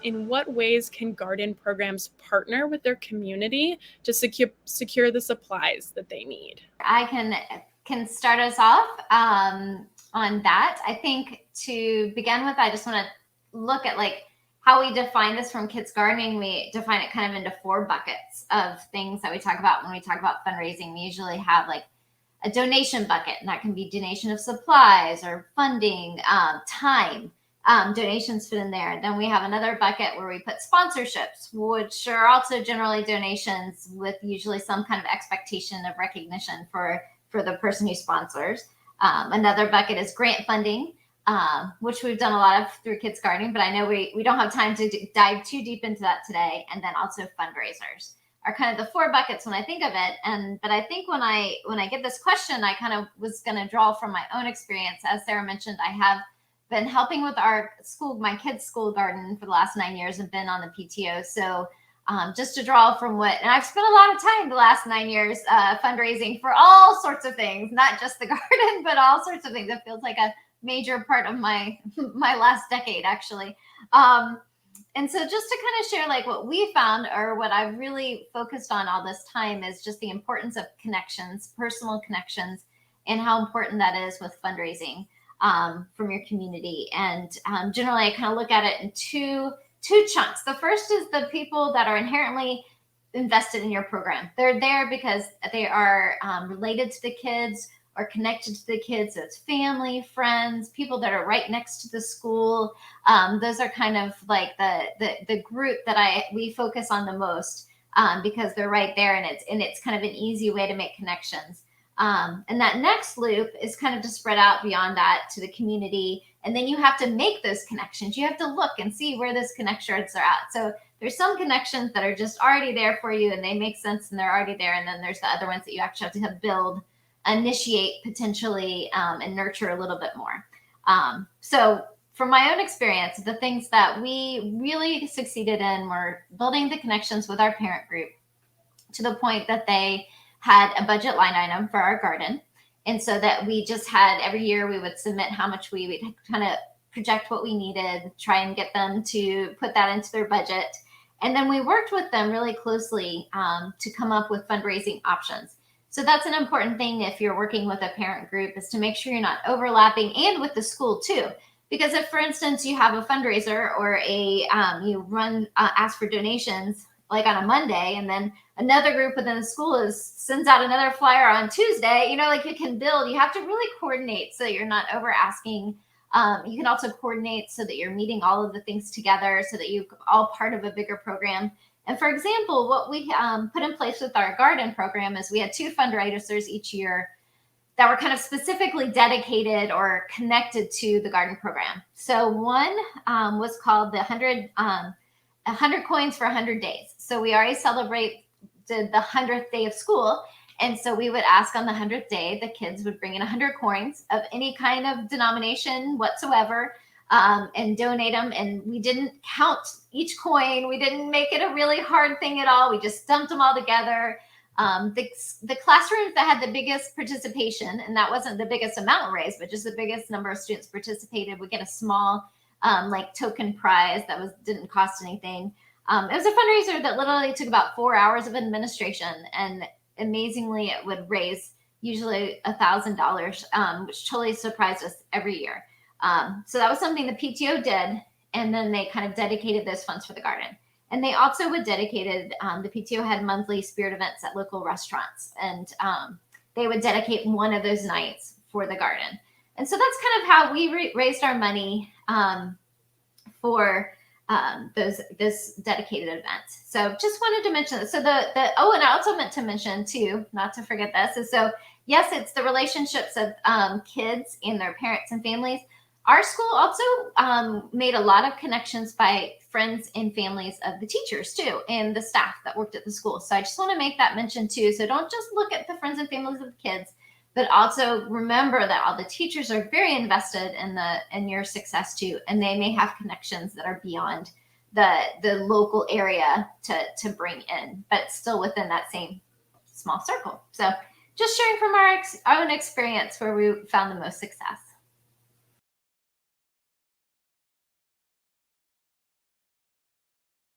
in what ways can garden programs partner with their community to secure the supplies that they need? I can start us off on that. I think to begin with, I just want to look at like how we define this from Kids Gardening. We define it kind of into 4 buckets of things that we talk about when we talk about fundraising. We usually have like a donation bucket, and that can be donation of supplies or funding, time. Donations fit in there. Then we have another bucket where we put sponsorships, which are also generally donations with usually some kind of expectation of recognition for the person who sponsors. Another bucket is grant funding, which we've done a lot of through Kids Gardening, but I know we don't have time to dive too deep into that today. And then also fundraisers are kind of the 4 buckets when I think of it. But I think when I get this question, I kind of was going to draw from my own experience. As Sarah mentioned, I have been helping with my kids' school garden for the last 9 years and been on the PTO. So just to draw from and I've spent a lot of time the last 9 years fundraising for all sorts of things, not just the garden, but all sorts of things. It feels like a major part of my last decade, actually. And so just to kind of share like what we found, or what I've really focused on all this time, is just the importance of connections, personal connections, and how important that is with fundraising from your community. And generally, I kind of look at it in two chunks. The first is the people that are inherently invested in your program. They're there because they are related to the kids or connected to the kids. So it's family, friends, people that are right next to the school. Those are kind of like the group that we focus on the most because they're right there, and it's kind of an easy way to make connections. And that next loop is kind of to spread out beyond that to the community. And then you have to make those connections. You have to look and see where those connections are at. So there's some connections that are just already there for you and they make sense and they're already there. And then there's the other ones that you actually have to build, initiate potentially, and nurture a little bit more. So from my own experience, the things that we really succeeded in were building the connections with our parent group to the point that they had a budget line item for our garden. And so that we just had, every year we would submit how much we would kind of project what we needed, try and get them to put that into their budget. And then we worked with them really closely to come up with fundraising options. So that's an important thing if you're working with a parent group, is to make sure you're not overlapping, and with the school too. Because if, for instance, you have a fundraiser or you ask for donations like on a Monday, and then another group within the school sends out another flyer on Tuesday, like you can build, you have to really coordinate so you're not over asking. You can also coordinate so that you're meeting all of the things together so that you're all part of a bigger program. And for example, what we put in place with our garden program is we had 2 fundraisers each year that were kind of specifically dedicated or connected to the garden program. So one was called the 100 coins for 100 days. So we already celebrated the 100th day of school. And so we would ask on the 100th day, the kids would bring in 100 coins of any kind of denomination whatsoever, and donate them. And we didn't count each coin. We didn't make it a really hard thing at all. We just dumped them all together. The classrooms that had the biggest participation, and that wasn't the biggest amount raised, but just the biggest number of students participated, would get a small token prize that didn't cost anything. It was a fundraiser that literally took about 4 hours of administration, and amazingly, it would raise usually $1,000, which totally surprised us every year. So that was something the PTO did, and then they kind of dedicated those funds for the garden. And they also would dedicated, the PTO had monthly spirit events at local restaurants, and they would dedicate one of those nights for the garden. And so that's kind of how we raised our money for those dedicated events. So just wanted to mention that. So and I also meant to mention too, not to forget this, is so yes, it's the relationships of kids and their parents and families. Our school also made a lot of connections by friends and families of the teachers too, and the staff that worked at the school. So I just want to make that mention too. So don't just look at the friends and families of the kids, but also remember that all the teachers are very invested in your success too, and they may have connections that are beyond the local area to bring in, but still within that same small circle. So just sharing from our own experience where we found the most success.